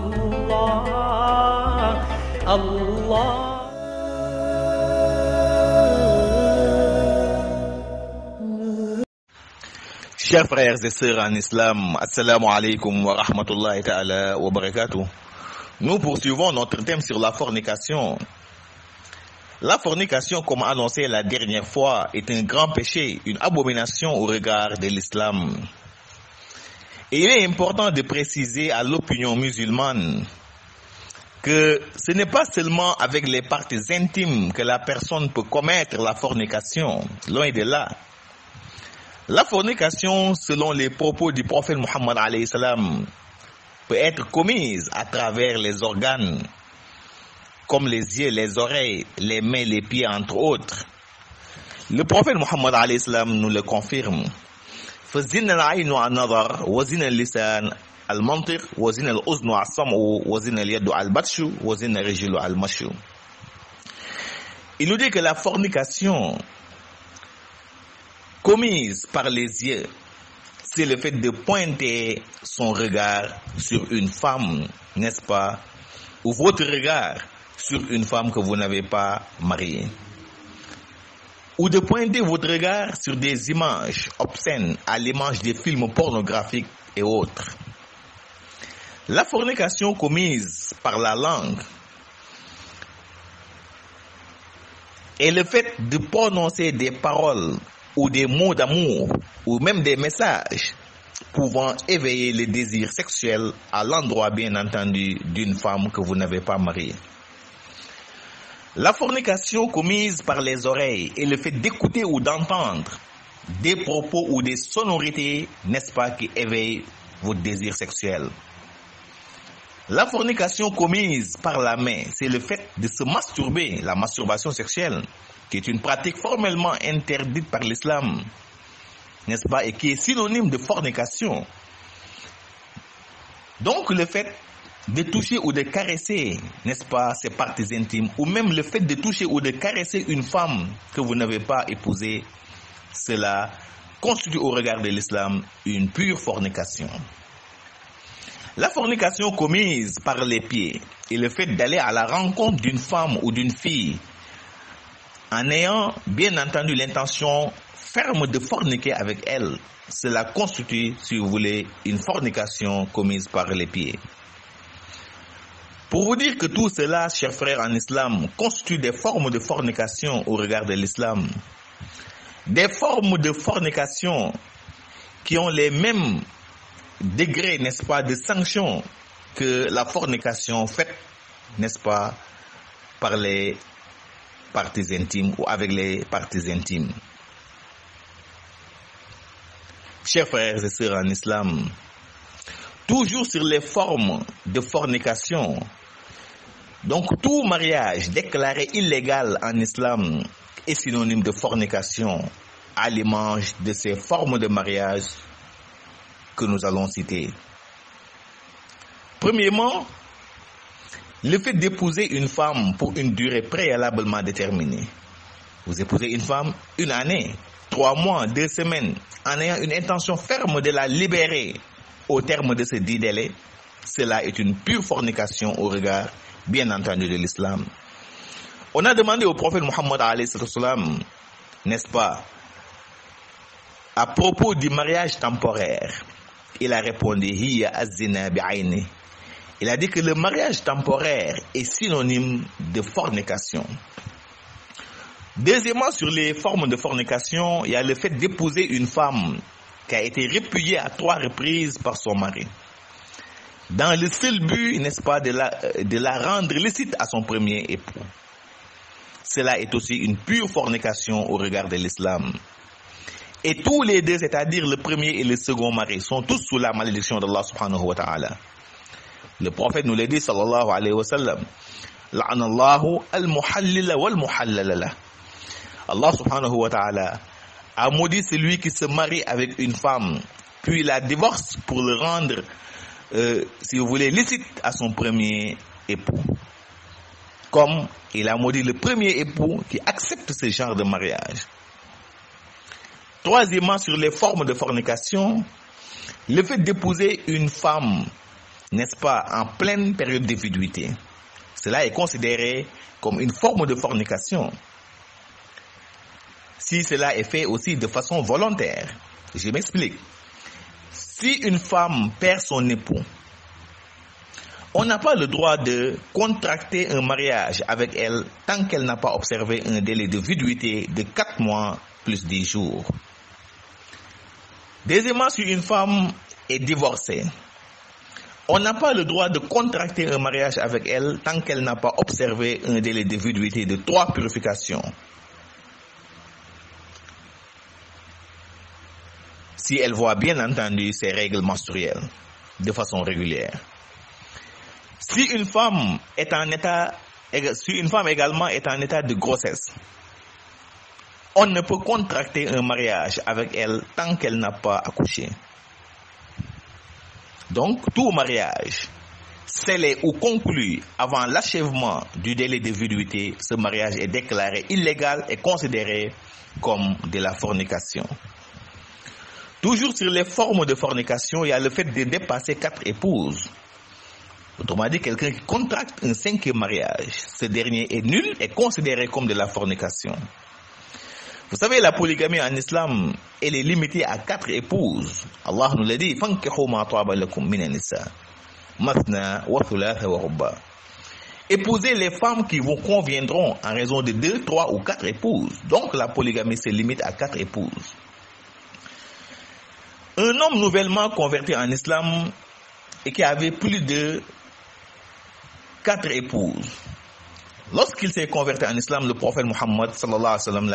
Allah, Allah. Chers frères et sœurs en islam, assalamu alaikum wa rahmatullahi ta'ala wa barakatuh. Nous poursuivons notre thème sur la fornication. La fornication, comme annoncé la dernière fois, est un grand péché, une abomination au regard de l'islam. Et il est important de préciser à l'opinion musulmane que ce n'est pas seulement avec les parties intimes que la personne peut commettre la fornication, loin de là. La fornication, selon les propos du prophète Muhammad alayhi salam, peut être commise à travers les organes, comme les yeux, les oreilles, les mains, les pieds, entre autres. Le prophète Muhammad alayhi salam nous le confirme. فَزِنَ الْعَيْنُ النَّظَرُ وَزِنَ اللِّسَانُ الْمَنْطِقُ وَزِنَ الْأُذْنُ السَّمْعُ وَزِنَ الْيَدُ الْبَطْشُ وَزِنَ الرِّجْلُ الْمَشْيُ. Il nous dit que la fornication commise par les yeux, c'est le fait de pointer son regard sur une femme, n'est-ce pas, ou votre regard sur une femme que vous n'avez pas mariée, ou de pointer votre regard sur des images obscènes à l'image des films pornographiques et autres. La fornication commise par la langue est le fait de prononcer des paroles ou des mots d'amour, ou même des messages pouvant éveiller le désir sexuel à l'endroit, bien entendu, d'une femme que vous n'avez pas mariée. La fornication commise par les oreilles est le fait d'écouter ou d'entendre des propos ou des sonorités, n'est-ce pas, qui éveillent votre désir sexuel. La fornication commise par la main, c'est le fait de se masturber, la masturbation sexuelle, qui est une pratique formellement interdite par l'islam, n'est-ce pas, et qui est synonyme de fornication. Donc le fait de toucher ou de caresser, n'est-ce pas, ses parties intimes, ou même le fait de toucher ou de caresser une femme que vous n'avez pas épousée, cela constitue au regard de l'islam une pure fornication. La fornication commise par les pieds est le fait d'aller à la rencontre d'une femme ou d'une fille en ayant bien entendu l'intention ferme de forniquer avec elle. Cela constitue, si vous voulez, une fornication commise par les pieds. Pour vous dire que tout cela, chers frères en islam, constitue des formes de fornication au regard de l'islam. Des formes de fornication qui ont les mêmes degrés, n'est-ce pas, de sanction que la fornication faite, n'est-ce pas, par les parties intimes ou avec les parties intimes. Chers frères et sœurs en islam, toujours sur les formes de fornication, donc tout mariage déclaré illégal en islam est synonyme de fornication à l'image de ces formes de mariage que nous allons citer. Premièrement, le fait d'épouser une femme pour une durée préalablement déterminée. Vous épousez une femme une année, 3 mois, 2 semaines, en ayant une intention ferme de la libérer au terme de ce dit délai. Cela est une pure fornication au regard, bien entendu, de l'islam. On a demandé au prophète Muhammad alayhi salam, n'est-ce pas, à propos du mariage temporaire. Il a répondu, Hiya az-zina bi'ayni. Il a dit que le mariage temporaire est synonyme de fornication. Deuxièmement, sur les formes de fornication, il y a le fait d'épouser une femme qui a été répudiée à 3 reprises par son mari, dans le seul but, n'est-ce pas, de la rendre licite à son premier époux. Cela est aussi une pure fornication au regard de l'islam. Et tous les deux, c'est-à-dire le premier et le second mari, sont tous sous la malédiction d'Allah subhanahu wa ta'ala. Le prophète nous l'a dit, sallallahu alayhi wa sallam, La'anallahu al-muhallila wal-muhallala. Allah subhanahu wa ta'ala a maudit celui qui se marie avec une femme, puis la divorce pour le rendre, si vous voulez, licite à son premier époux. Comme il a maudit le premier époux qui accepte ce genre de mariage. Troisièmement, sur les formes de fornication, le fait d'épouser une femme n'est-ce pas, en pleine période de viduité, cela est considéré comme une forme de fornication. Si cela est fait aussi de façon volontaire, je m'explique. Si une femme perd son époux, on n'a pas le droit de contracter un mariage avec elle tant qu'elle n'a pas observé un délai de viduité de 4 mois plus 10 jours. Deuxièmement, si une femme est divorcée, on n'a pas le droit de contracter un mariage avec elle tant qu'elle n'a pas observé un délai de viduité de 3 purifications. Si elle voit bien entendu ses règles menstruelles de façon régulière. Si une femme également est en état de grossesse, on ne peut contracter un mariage avec elle tant qu'elle n'a pas accouché. Donc, tout mariage scellé ou conclu avant l'achèvement du délai de viduité, ce mariage est déclaré illégal et considéré comme de la fornication. Toujours sur les formes de fornication, il y a le fait de dépasser 4 épouses. Autrement dit, quelqu'un qui contracte un 5e mariage, ce dernier est nul et considéré comme de la fornication. Vous savez, la polygamie en islam, elle est limitée à 4 épouses. Allah nous l'a dit, فَانْكِحُوا مَا طَابَ لَكُم مِنَ النِّسَاءِ مَثْنَى وَثُلَاثَ وَرُبَّاعَ. Épousez les femmes qui vous conviendront en raison de 2, 3 ou 4 épouses. Donc la polygamie se limite à 4 épouses. Un homme nouvellement converti en islam et qui avait plus de 4 épouses. Lorsqu'il s'est converti en islam, le prophète Muhammad sallallahu alayhi wa sallam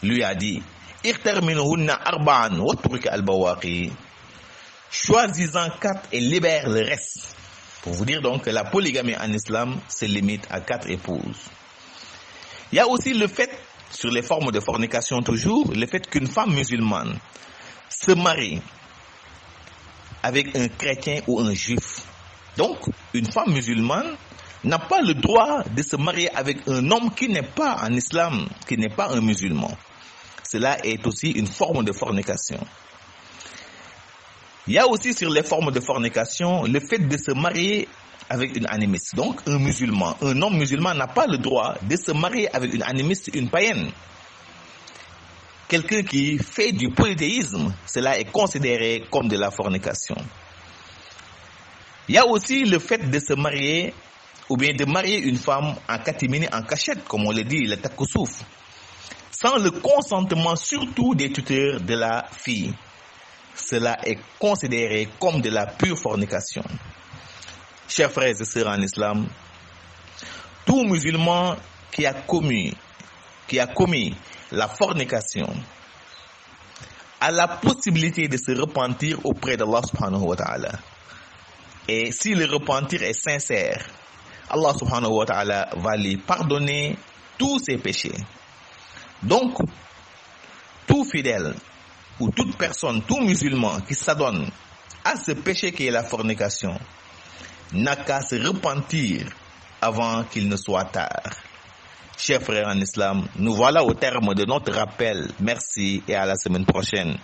lui a dit Irterminuhunna arba'an watruka al-bawaqi. Choisis-en 4 et libère le reste. Pour vous dire donc que la polygamie en islam se limite à 4 épouses. Il y a aussi le fait, sur les formes de fornication toujours, le fait qu'une femme musulmane se marie avec un chrétien ou un juif. Donc, une femme musulmane n'a pas le droit de se marier avec un homme qui n'est pas en islam, qui n'est pas un musulman. Cela est aussi une forme de fornication. Il y a aussi sur les formes de fornication le fait de se marier avec une animiste. Donc, un homme musulman n'a pas le droit de se marier avec une animiste, une païenne. Quelqu'un qui fait du polythéisme, cela est considéré comme de la fornication. Il y a aussi le fait de se marier ou bien de marier une femme en catimini, en cachette, comme on le dit, le takoussouf, sans le consentement surtout des tuteurs de la fille. Cela est considéré comme de la pure fornication. Chers frères et sœurs en islam, tout musulman qui a commis la fornication a la possibilité de se repentir auprès d'Allah subhanahu wa ta'ala. Et si le repentir est sincère, Allah subhanahu wa ta'ala va lui pardonner tous ses péchés. Donc, tout fidèle ou toute personne, tout musulman qui s'adonne à ce péché qui est la fornication n'a qu'à se repentir avant qu'il ne soit tard. Chers frères en islam, nous voilà au terme de notre rappel. Merci et à la semaine prochaine.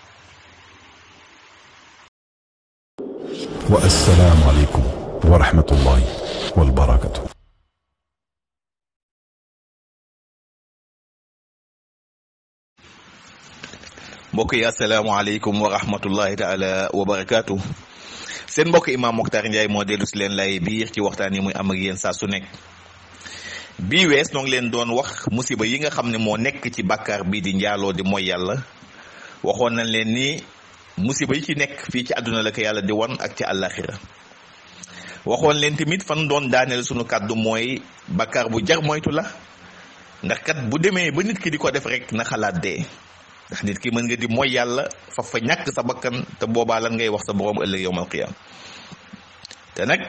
والسلام عليكم ورحمة الله وبركاته. mbokk yi asalaamaaleykum wa rahmatullahi taala wa barakaatu. seen mbokk Imam Mokhtar Ndiaye moo dellu si leen lay biir ci waxtaan yi muy am ak yéen saa su nekk. bii wees noo ngi leen doon wax musiba yi nga xam ne moo nekk ci bàkkaar bii di njaaloo di mooy yàlla. waxoon nañ leen ni musiba yi ci nekk fii ci àdduna la ko yàlla di wan ak ci àllaaxira. waxoon leen tamit fan doon daaneel sunu kàddu mooy bàkkaar bu jar moytu la ndax kat bu demee ba nit ki di ko def rek na xalaat dee. ndax nit ki mën nga di mooy yàlla fa ñàkk sa bakkan te boobaa lan ngay wax sa borom ëllëg yawmal qiyaam. te nag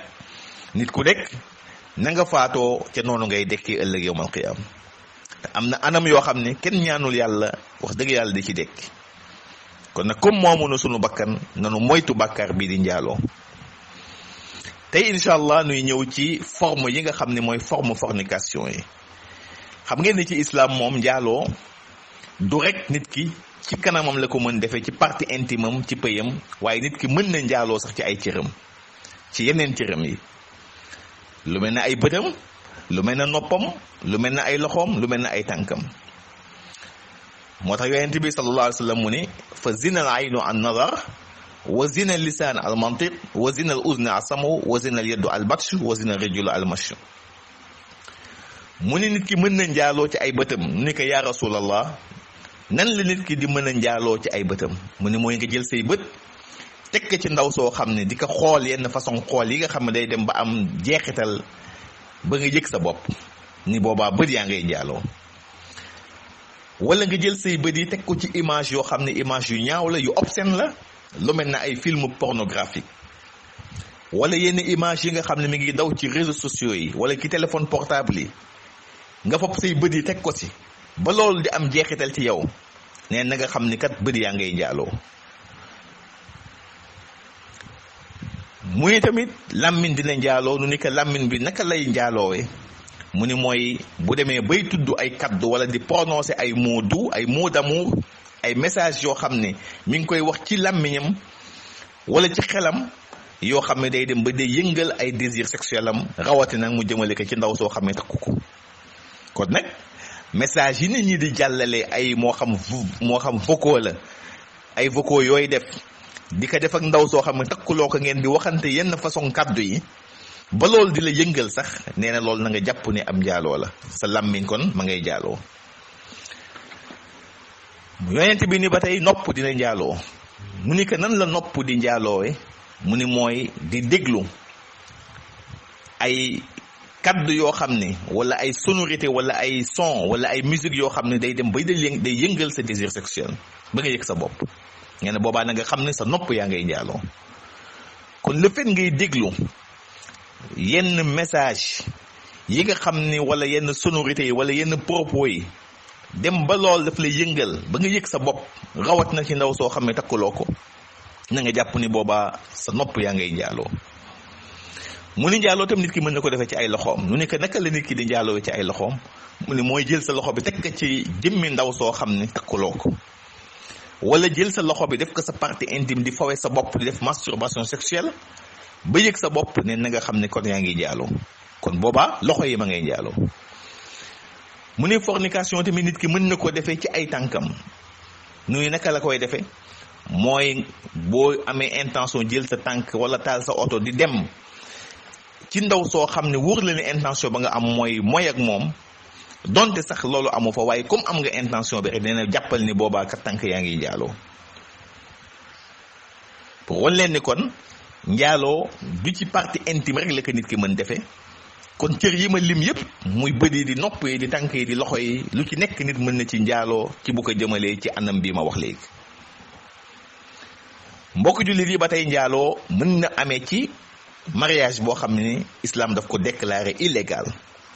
nit ku nekk na nga faatoo ca noonu ngay dekkee ëllëg yawmal qiyaam. te am na anam yoo xam ne kenn ñaanul yàlla wax dëgg yàlla di ci dekki. kon nag comme moomu na sunu bakkan nanu moytu bàkkaar bii di njaaloo. tey incha allah nuy ñëw ci forme yi nga xam ne mooy forme fornication yi. xam ngeen ni ci islam moom njaaloo du rek nit ki ci kanamam la ko mën defee ci partie intime am ci pëyam waaye nit ki mën na njaaloo sax ci ay cëram. ci yeneen cëram yi lu mel ne ay bëtam lu mel ne noppam lu mel ne ay loxoom lu mel ne ay tànkam moo tax yonent bi sallallahu alayhi wa sallam mu ne fa zina al aynu an nazar wa zina al lisaan al mantiq wa zina al uzni al samu wa zina al yaddu al batsh wa zina al rijlu al mash mu ne nit ki mën na njaaloo ci ay bëtam ni ko yaa rasulallah nan la nit ki di mën a njaaloo ci ay bëtam mu ne mooy nga jël say bët teg ko ci ndaw soo xam ne di ko xool yenn façon xool yi nga xam ne day dem ba am jeexital ba nga yëg sa bopp ni boobaa bët yaa ngay njaaloo wala nga jël say bët yi teg ko ci image yoo xam ne image yu ñaaw la yu obscène la lu mel ne ay film pornographique wala yenn image yi nga xam ne mi ngi daw ci réseaux sociaux yi wala ci téléphone portable yi nga fopp say bët yi teg ko ci ba loolu di am jeexital ci yow nee na nga xam ni kat bët yaa ngay njaaloo mu ni tamit làmmiñ dina njaaloo nu ni ko làmmiñ bi naka lay njaaloowe mu ni mooy bu demee bay tudd ay kaddu wala di prononcer ay mots doux ay mots d'amour ay messages yoo xam ne mi ngi koy wax ci làmmiñam wala ci xelam yoo xam ne day dem ba day yëngal ay désir sexuel am rawatina mu jëmale ko ci ndaw soo xam ne takku ko kon nag message yi nit ñi di jàllale ay moo xam vocaux la ay vocaux yooyu def di ko def ak ndaw soo xam ne takkuloo ko ngeen di waxante yenn façon kaddu yi ba loolu di la yëngal sax nee na loolu na nga jàpp ne am njaaloo la sa làmmiñ kon ma ngay njaaloo yonent bi ni ba tey nopp dina njaaloo mu ni ko nan la nopp di njaaloowe mu ni mooy di déglu ay kaddu yoo xam ne wala ay sonorité wala ay son wala ay musique yoo xam ne day dem ba day yëngal sa désir sexuel ba nga yëg sa bopp ngeen ne boobaa na nga xam ne sa nopp yaa ngay njaaloo kon le fait ngay déglu yenn message yi nga xam ni wala yenn sonorité yi wala yenn propos yi dem ba lool daf lay yëngal ba nga yëg sa bopp rawat na ci ndaw soo xam ne takkuloo ko na nga jàpp ni boobaa sa nopp yaa ngay njaaloo mu ni njaaloo tam nit ki mën na ko defee ci ay loxoom nu ne que naka la nit ki di njaaloo ci ay loxoom mu ni mooy jël sa loxo bi teg ko ci jëmmi ndaw soo xam ne takkuloo ko wala jël sa loxo bi def ko sa partie intime di fawe sa bopp di def masturbation sexuelle ba yëg sa bopp ne na nga xam ne kon yaa ngi njaaloo kon boobaa loxo yi ma ngay njaaloo mu ne fornication tamit nit ki mën na ko defee ci ay tànkam nuy naka la koy defee mooy boo amee intention jël sa tànk wala taal sa oto di dem ci ndaw soo xam ne wóor la ne intention ba nga am mooy ak moom donte sax loolu amu fa waaye comme am nga intention bi rek nee na jàppal ni boobaa kat tànk yaa ngi njaaloo pour wan leen ni kon njaaloo du ci partie intime rek la ko nit ki mën defee kon cër yi ma lim yëpp muy bët yi di nopp yi di tànk yi di loxo yi lu ci nekk nit mën na ci njaaloo ci bu ko jëmalee ci anam bii ma wax léegi mbokk jullit yi ba tey njaaloo mën na amee ci mariage boo xam ne islam daf ko déclaré illégal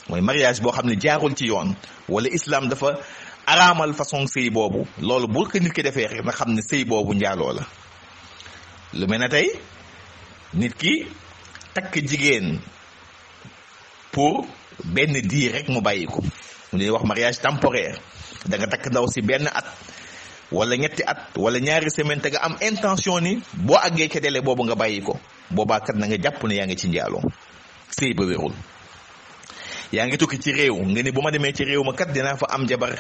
mooy mariage boo xam ne jaarul ci yoon wala islam dafa araamal façon sëy boobu loolu bu ko nit ki defee rek na xam ne sëy boobu njaaloo la lu mel ne tey nit ki takk jigéen pour benn diir rek mu bàyyi ko mu ñuy wax mariage temporaire da nga takk ndaw si benn at wala ñetti at wala ñaari semaine te nga am intention ni boo àggee ca délai boobu nga bàyyi ko boobaa kat na nga jàpp ne yaa ngi ci njaaloo sëy ba wérul yaa ngi tukki ci réew nga ni bu ma demee ci réew ma kat dinaa fa am jabar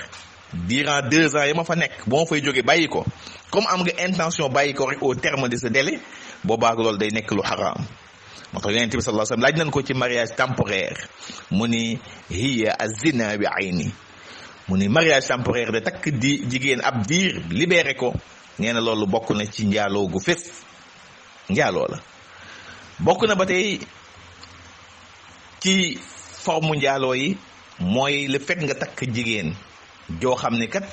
durant 2 ans yi ma fa nekk bu ma fay jógee bàyyi ko comme am nga intention bàyyi ko rek au terme de ce délai boobaa loolu day nekk lu xaraam moo tax yonent bi sallallahu alayhi wasallam laaj nañ ko ci mariage temporaire mu ni hiya az-zina bi ayni mu ni mariage temporaire de takk di jigéen ab diir libéré ko nee na loolu bokk na ci njaaloo gu fés njaaloo la bokk na ba tey ci forme njaaloo yi mooy le fait nga takk jigéen joo xam ne kat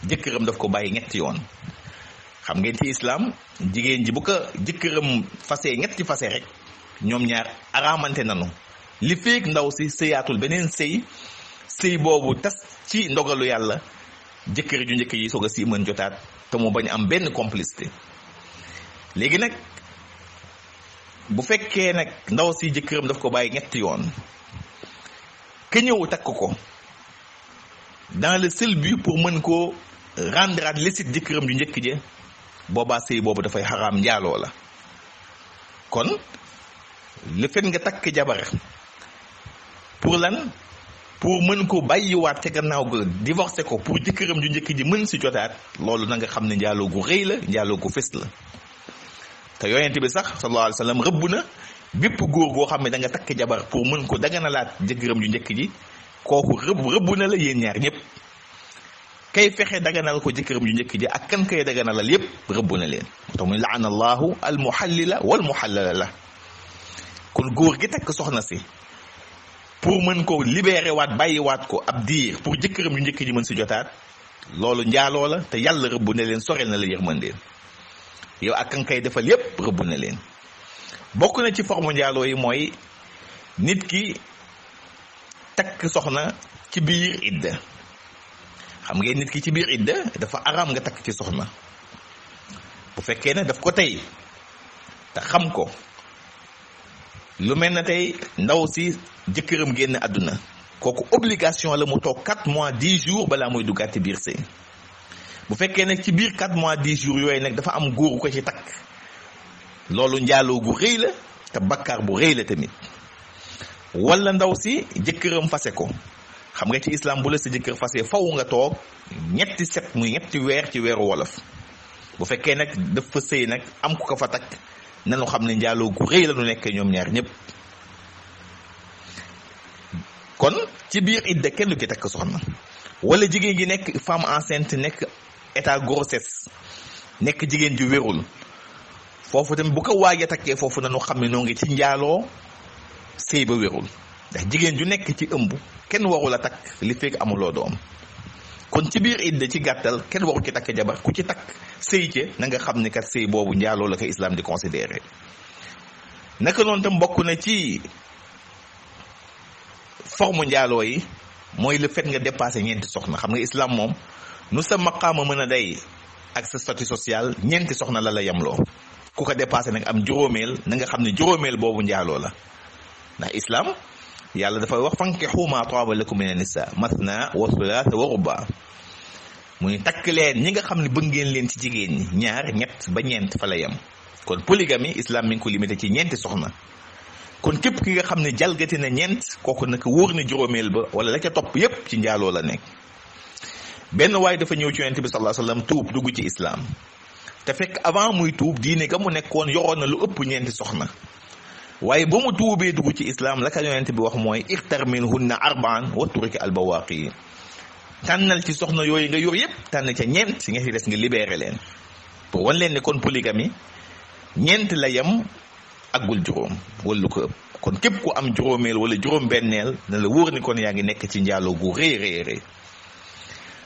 jëkkëram daf ko bàyyi ñetti yoon xam ngeen ci islam jigéen ji bu ko jëkkëram fase ñetti fase rek ñoom ñaar araamante nanu li feek ndaw si sëyaatul beneen sëy boobu tas ci ndogalu yàlla jëkkër ju njëkk yi soog a si mën jotaat te mu bañ am benn complicité léegi nag bu fekkee nag ndaw si jëkkëram daf ko bàyyi ñetti yoon ka ñëw takk ko dans le seul but pour mën koo rendre licite jëkkëram ju njëkk ja boobaa sëy boobu dafay xaraam njaaloo la kon le fait nga takk jabar pour lan pour mën ko bàyyiwaat ca gannaaw ga divorcé ko pour jëkkëram ju njëkk ji mën si jotaat loolu na nga xam ne njaaloo gu rëy la njaaloo gu fës la te yonent bi sax sallallahu alayhi wa sallam rëbb na bépp góor goo xam ne da nga takk jabar pour mën ko daganalaat jëkkëram ju njëkk ji kooku rëbb na la yéen ñaar ñëpp kay fexe daganal ko jëkkëram ju njëkk ji ak kan kay daganalal yépp rëbb na leen te muy laana allahu al muhallila wal muhallala la kon góor gi takk soxna si pour mën ko libéré waat bàyyiwaat ko ab diir pour jëkkëram ju njëkk ji mën si jotaat loolu njaaloo la te yàlla rëbb na leen sorel na la yërmandeen yow ak kan kay defal yépp rëbb na leen bokk na ci forme njaaloo yi mooy nit ki takk soxna ci biir idda xam ngeen nit ki ci biir idda dafa araam nga takk ci soxna bu fekkee ne daf ko tey te xam ko lu mel na tey ndaw si jëkkëram génn àdduna kooku obligation la mu toog 4 mois 10 jours balaa muy duggaat ci biir sëy bu fekkee nag ci biir 4 mois 10 jours yooyu nag dafa am góor ko ci takk loolu njaaloo gu rëy la te bakkaar bu rëy la tamit wala ndaw si jëkkëram fase ko xam nga ci islam bu la sa jëkkër fase faw nga toog ñetti set muy ñetti weer ci weeru wolof bu fekkee nag dafa sëy nag am ku ko fa takk nanu xam ne njaaloo gu rëy la nu nekkee ñoom ñaar ñëpp kon ci biir idda kenn du ki takk soxna wala jigéen gi nekk femme enceinte nekk état grossesse nekk jigéen ju wérul foofu tamit bu ko waajee takkee foofu nanu xam ne noo ngi ci njaaloo sëy ba wérul ndax jigéen ju nekk ci ëmb kenn warul a takk li fekk amuloo doom kon ci biir idda ci gàttal kenn waru ci takk jabar ku ci takk sëy ca na nga xam ni kat sëy boobu njaaloo la ko islam di considéré naka noonu tam bokk na ci forme njaaloo yi mooy le fait nga dépassé ñeenti soxna xam nga islam moom nu sa maqaama mën a day ak sa statut social ñeenti soxna la yemloo ku ko dépassé nag am juróomeel na nga xam ne juróomeel boobu njaaloo la ndax islam yàlla dafay wax fankihu maa taaba lakum mina nisaa mathna wa thulaatha wa rubaa muy takk leen ñi nga xam ne bëgg ngeen leen ci jigéen ñi ñaar ñett ba ñeent fa la yem kon polygamie islam mi ngi ko limité ci ñeenti soxna kon képp ki nga xam ne jalgati na ñeent kooku nag wóor na juróomeel ba wala la ca topp yépp ci njaaloo la nekk benn waay dafa ñëw ci yonent bi sallallahu alayhi wasallam tuub dugg ci islam te fekk avant muy tuub diine ga mu nekkoon yoroon na lu ëpp ñeenti soxna waaye ba mu tuubee dugg ci islam la ka yonent bi wax mooy ixtar minhunna arba'an wa turki albawaaqi tànnal ci soxna yooyu nga yor yépp tànn ca ñeent si nga ci des nga libéré leen pour wan leen ne kon polygamie ñeent la yem aggul juróom wala lu ko ëpp kon képp ku am juróomeel wala juróom benneel na la wóor ni kon yaa ngi nekk ci njaaloo gu rëy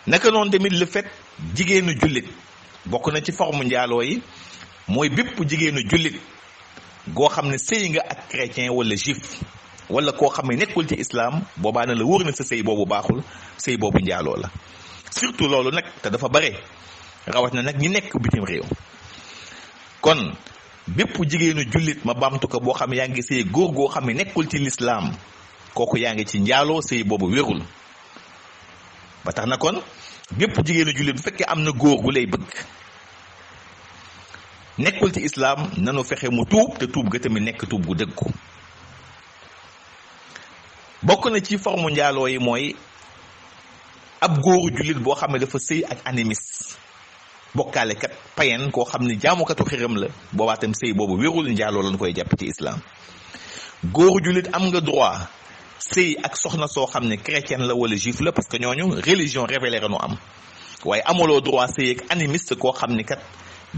naka noonu tamit le fait jigéenu jullit bokk na ci forme njaaloo yi mooy bépp jigéenu jullit goo xam ne sëy nga ak chrétien wala juif wala koo xam ne nekkul ci islam boobaa na la wóor na sa sëy boobu baaxul sëy boobu njaaloo la surtout loolu nag te dafa bare rawat na nag ñi nekk bitim réew kon bépp jigéenu jullit ma baamtu ko boo xam ne yaa ngi sëy góor goo xam ne nekkul ci lislaam kooku yaa ngi ci njaaloo sëy boobu wérul ba tax na kon bépp jigéenu jullit bu fekkee am na góor gu lay bëgg nekkul ci islam nanu fexe mu tuub te tuub ga tamit nekk tuub gu dëggu bokk na ci forme njaaloo yi mooy ab góoru jullit boo xam ne dafa sëy ak animiste bokkaalekat payen koo xam ne jaamukatu xiram la boobaa tam sëy boobu wérul njaaloo lañ koy jàpp ci islam góoru jullit am nga droit sëy ak soxna soo xam ne chrétienne la wala juif la parce que ñooñu religion révélée nu am waaye amuloo droit sëy ak animiste koo xam ne kat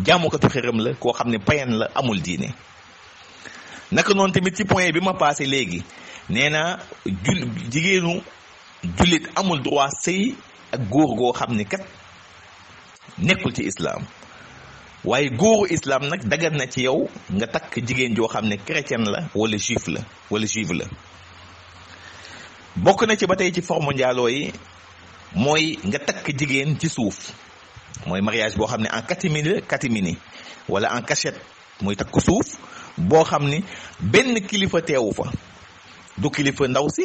jaamukatu xiram la koo xam ne payen la amul diine naka noonu tamit ci point bi ma passé léegi nee na jigéenu jullit amul droit sëy ak góor goo xam ne kat nekkul ci islam waaye góoru islam nag dagan na ci yow nga takk jigéen joo xam ne chrétienne la wala juif la wala juive la bokk na ci ba tey ci forme njaaloo yi mooy nga takk jigéen ci suuf mooy mariage boo xam ne en catimini wala en cachette mooy takk suuf boo xam ni benn kilifa teewu fa du kilifa ndaw si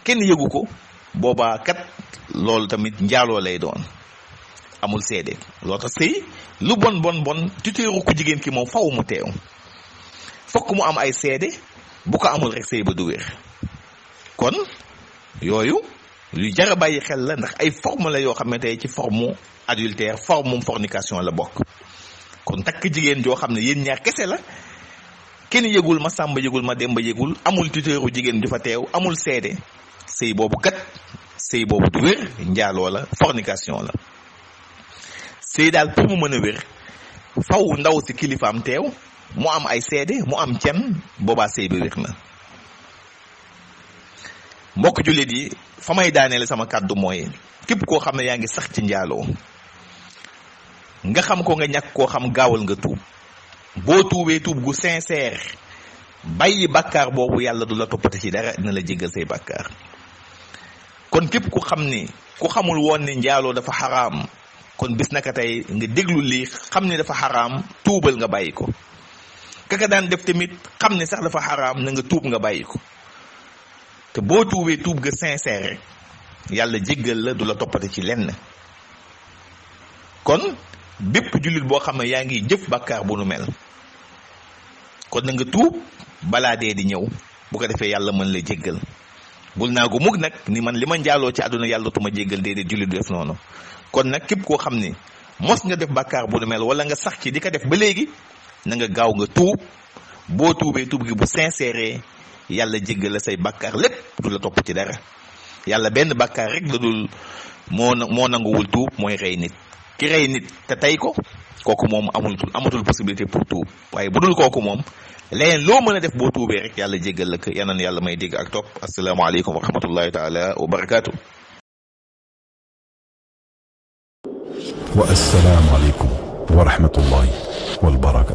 kenn yëgu ko boobaa kat loolu tamit njaaloo lay doon amul seede loo tax sëy lu bon tuteeru ku jigéen ki moom faw mu teew fokk mu am ay seede bu ko amul rek sëy ba du wér. kon yooyu lu jar a bàyyi xel la, ndax ay forme la yoo xam ne tey ci forme adultère, forme fornication la bokk. kon takk jigéen joo xam ne yéen ñaar kese la, kenn yëgul, ma sàmba yëgul, ma demba yëgul, amul tuteeru jigéen ju fa teew, amul seede, sëy boobu kat sëy boobu du wér, njaaloo la, fornication la. sëy daal pour mu mën a wér faw ndaw si kilifaam teew, mu am ay seede, mu am can, boobaa sëy bi wér na. mbokk jullit yi, fa may daaneel sama kàddu mooy képp koo xam ne yaa ngi sax ci njaaloo, nga xam ko nga ñàkk koo xam, gaawal nga tuub. boo tuubee tuub gu sincère, bàyyi bàkkaar boobu, yàlla du la toppate ci dara, dina la jéggal say bàkkaar. kon képp ku xam ni, ku xamul woon ne njaaloo dafa xaraam, kon bis naka tey nga déglu lii, xam ne dafa xaraam, tuubal nga bàyyi ko. kaka daan def tamit xam ne sax dafa xaraam, na nga tuub nga bàyyi ko. te boo tuubee tuub ga sincère rek, yàlla jéggal la, du la toppate ci lenn. kon bépp jullit boo xam ne yaa ngi jëf bàkkaar bu nu mel, kon na nga tuub balaa dee di ñëw, bu ko defee yàlla mën la jéggal. bul naagu mukk nag ni man li ma njaaloo ci àdduna yàlla tuma jéggal, déedéet, jullit du def noonu. kon nag képp koo xam ni mos nga def bàkkaar bu nu mel, wala nga sax ci di ko def ba léegi, na nga gaaw nga tuub. boo tuubee tuub gi bu sincère, yàlla jéggal la say bàkkaar lépp, du la topp ci dara. yàlla benn bàkkaar rek la dul moo nanguwul tuub, mooy rey nit. ki rey nit te tey ko, kooku moom amatul possibilité pour tuub. waaye bu dul kooku moom, leneen loo mën a def boo tuubee rek yàlla jéggal la ko. yanan yàlla may dégg ak topp. asalaamaaleykum wa rahmatullahi taala wa barakaatu. wa assalaamu aleykum wa rahmatullahi wal barakaatu.